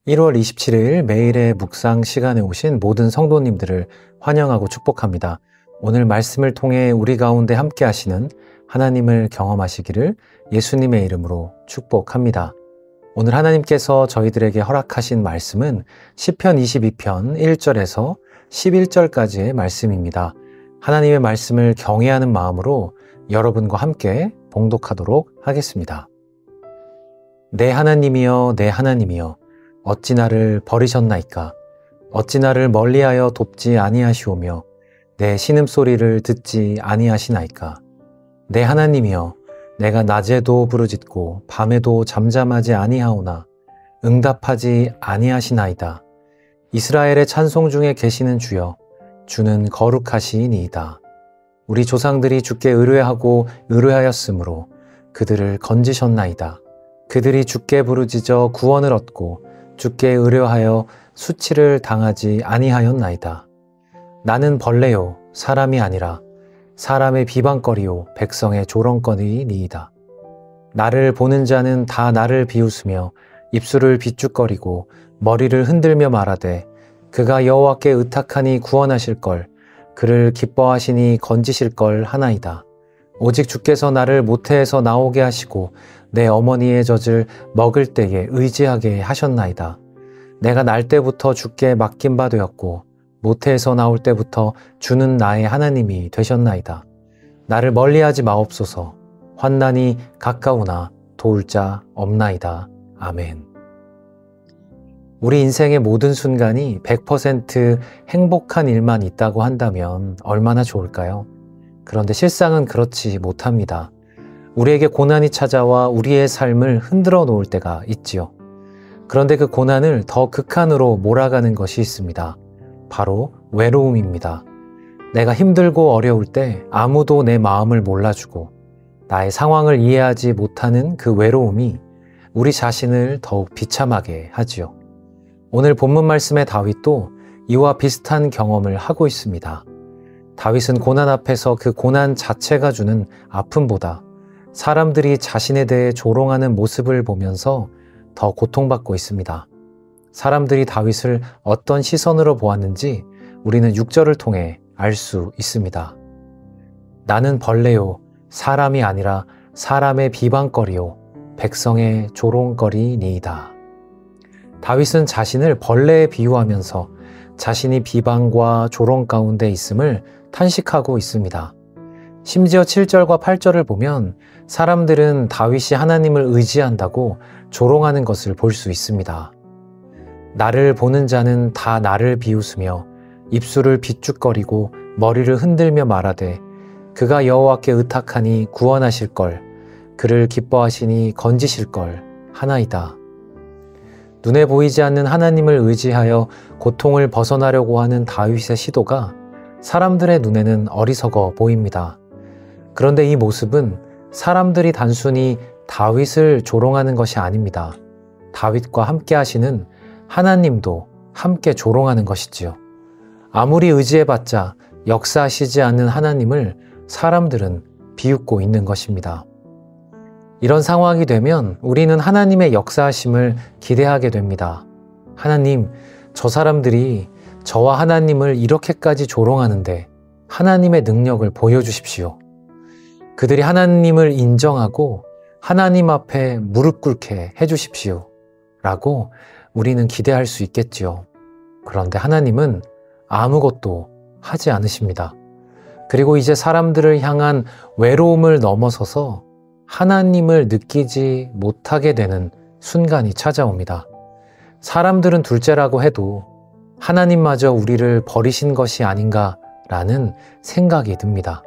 1월 27일 매일의 묵상 시간에 오신 모든 성도님들을 환영하고 축복합니다. 오늘 말씀을 통해 우리 가운데 함께 하시는 하나님을 경험하시기를 예수님의 이름으로 축복합니다. 오늘 하나님께서 저희들에게 허락하신 말씀은 시편 22편 1절에서 11절까지의 말씀입니다. 하나님의 말씀을 경외하는 마음으로 여러분과 함께 봉독하도록 하겠습니다. 내 하나님이여, 내 하나님이여, 어찌 나를 버리셨나이까? 어찌 나를 멀리하여 돕지 아니하시오며 내 신음소리를 듣지 아니하시나이까? 내 하나님이여, 내가 낮에도 부르짖고 밤에도 잠잠하지 아니하오나 응답하지 아니하시나이다. 이스라엘의 찬송 중에 계시는 주여, 주는 거룩하시니이다. 우리 조상들이 주께 의뢰하고 의뢰하였으므로 그들을 건지셨나이다. 그들이 주께 부르짖어 구원을 얻고 주께 의뢰하여 수치를 당하지 아니하였나이다. 나는 벌레요 사람이 아니라 사람의 비방거리요 백성의 조롱거리니이다. 나를 보는 자는 다 나를 비웃으며 입술을 비죽거리고 머리를 흔들며 말하되 그가 여호와께 의탁하니 구원하실걸, 그를 기뻐하시니 건지실걸 하나이다. 오직 주께서 나를 모태에서 나오게 하시고 내 어머니의 젖을 먹을 때에 의지하게 하셨나이다. 내가 날 때부터 주께 맡긴 바 되었고 모태에서 나올 때부터 주는 나의 하나님이 되셨나이다. 나를 멀리하지 마옵소서. 환난이 가까우나 도울 자 없나이다. 아멘. 우리 인생의 모든 순간이 100% 행복한 일만 있다고 한다면 얼마나 좋을까요? 그런데 실상은 그렇지 못합니다. 우리에게 고난이 찾아와 우리의 삶을 흔들어 놓을 때가 있지요. 그런데 그 고난을 더 극한으로 몰아가는 것이 있습니다. 바로 외로움입니다. 내가 힘들고 어려울 때 아무도 내 마음을 몰라주고 나의 상황을 이해하지 못하는 그 외로움이 우리 자신을 더욱 비참하게 하지요. 오늘 본문 말씀의 다윗도 이와 비슷한 경험을 하고 있습니다. 다윗은 고난 앞에서 그 고난 자체가 주는 아픔보다 사람들이 자신에 대해 조롱하는 모습을 보면서 더 고통받고 있습니다. 사람들이 다윗을 어떤 시선으로 보았는지 우리는 6절을 통해 알 수 있습니다. 나는 벌레요 사람이 아니라 사람의 비방거리요 백성의 조롱거리니이다. 다윗은 자신을 벌레에 비유하면서 자신이 비방과 조롱 가운데 있음을 탄식하고 있습니다. 심지어 7절과 8절을 보면 사람들은 다윗이 하나님을 의지한다고 조롱하는 것을 볼 수 있습니다. 나를 보는 자는 다 나를 비웃으며 입술을 비죽거리고 머리를 흔들며 말하되 그가 여호와께 의탁하니 구원하실걸, 그를 기뻐하시니 건지실걸 하나이다. 눈에 보이지 않는 하나님을 의지하여 고통을 벗어나려고 하는 다윗의 시도가 사람들의 눈에는 어리석어 보입니다. 그런데 이 모습은 사람들이 단순히 다윗을 조롱하는 것이 아닙니다. 다윗과 함께 하시는 하나님도 함께 조롱하는 것이지요. 아무리 의지해봤자 역사하시지 않는 하나님을 사람들은 비웃고 있는 것입니다. 이런 상황이 되면 우리는 하나님의 역사하심을 기대하게 됩니다. 하나님, 저 사람들이 저와 하나님을 이렇게까지 조롱하는데 하나님의 능력을 보여주십시오. 그들이 하나님을 인정하고 하나님 앞에 무릎 꿇게 해주십시오. 라고 우리는 기대할 수 있겠지요. 그런데 하나님은 아무것도 하지 않으십니다. 그리고 이제 사람들을 향한 외로움을 넘어서서 하나님을 느끼지 못하게 되는 순간이 찾아옵니다. 사람들은 둘째라고 해도 하나님마저 우리를 버리신 것이 아닌가라는 생각이 듭니다.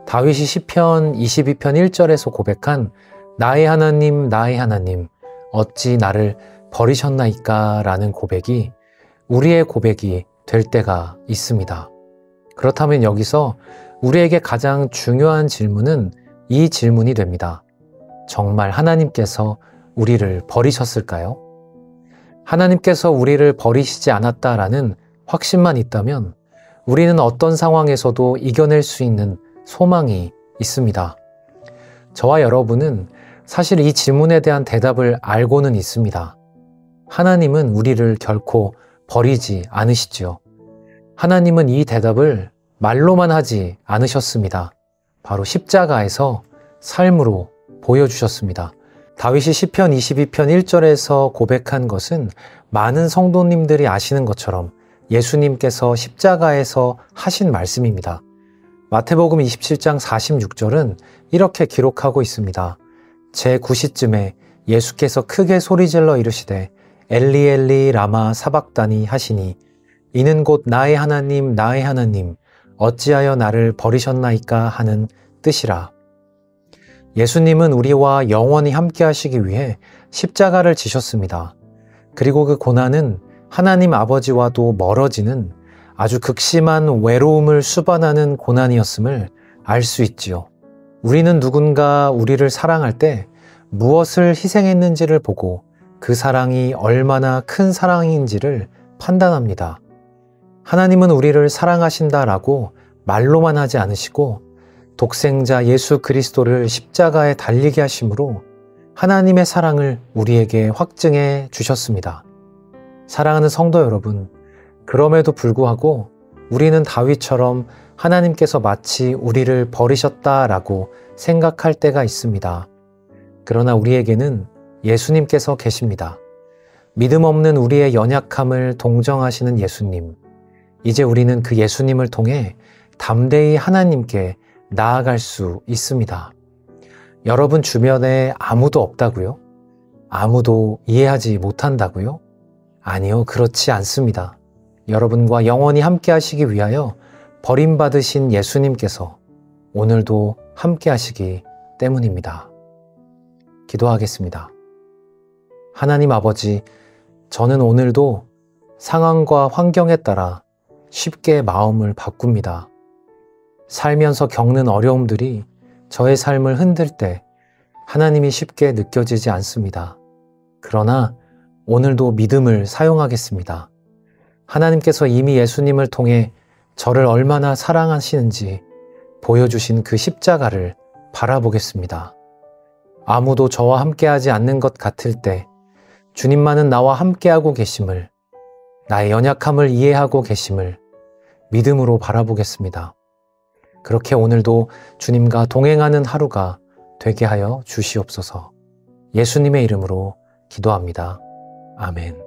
다윗이 시편 22편 1절에서 고백한 나의 하나님, 나의 하나님, 어찌 나를 버리셨나이까? 라는 고백이 우리의 고백이 될 때가 있습니다. 그렇다면 여기서 우리에게 가장 중요한 질문은 이 질문이 됩니다. 정말 하나님께서 우리를 버리셨을까요? 하나님께서 우리를 버리시지 않았다라는 확신만 있다면 우리는 어떤 상황에서도 이겨낼 수 있는 소망이 있습니다. 저와 여러분은 사실 이 질문에 대한 대답을 알고는 있습니다. 하나님은 우리를 결코 버리지 않으시지요. 하나님은 이 대답을 말로만 하지 않으셨습니다. 바로 십자가에서 삶으로 보여주셨습니다. 다윗이 시편 22편 1절에서 고백한 것은 많은 성도님들이 아시는 것처럼 예수님께서 십자가에서 하신 말씀입니다. 마태복음 27장 46절은 이렇게 기록하고 있습니다. 제9시쯤에 예수께서 크게 소리질러 이르시되 엘리 엘리 라마 사박다니 하시니 이는 곧 나의 하나님 어찌하여 나를 버리셨나이까 하는 뜻이라. 예수님은 우리와 영원히 함께 하시기 위해 십자가를 지셨습니다. 그리고 그 고난은 하나님 아버지와도 멀어지는 아주 극심한 외로움을 수반하는 고난이었음을 알 수 있지요. 우리는 누군가 우리를 사랑할 때 무엇을 희생했는지를 보고 그 사랑이 얼마나 큰 사랑인지를 판단합니다. 하나님은 우리를 사랑하신다라고 말로만 하지 않으시고 독생자 예수 그리스도를 십자가에 달리게 하심으로 하나님의 사랑을 우리에게 확증해 주셨습니다. 사랑하는 성도 여러분, 그럼에도 불구하고 우리는 다윗처럼 하나님께서 마치 우리를 버리셨다라고 생각할 때가 있습니다. 그러나 우리에게는 예수님께서 계십니다. 믿음 없는 우리의 연약함을 동정하시는 예수님. 이제 우리는 그 예수님을 통해 담대히 하나님께 나아갈 수 있습니다. 여러분 주변에 아무도 없다고요? 아무도 이해하지 못한다고요? 아니요, 그렇지 않습니다. 여러분과 영원히 함께 하시기 위하여 버림받으신 예수님께서 오늘도 함께 하시기 때문입니다. 기도하겠습니다. 하나님 아버지, 저는 오늘도 상황과 환경에 따라 쉽게 마음을 바꿉니다. 살면서 겪는 어려움들이 저의 삶을 흔들 때 하나님이 쉽게 느껴지지 않습니다. 그러나 오늘도 믿음을 사용하겠습니다. 하나님께서 이미 예수님을 통해 저를 얼마나 사랑하시는지 보여주신 그 십자가를 바라보겠습니다. 아무도 저와 함께하지 않는 것 같을 때 주님만은 나와 함께하고 계심을, 나의 연약함을 이해하고 계심을 믿음으로 바라보겠습니다. 그렇게 오늘도 주님과 동행하는 하루가 되게 하여 주시옵소서. 예수님의 이름으로 기도합니다. 아멘.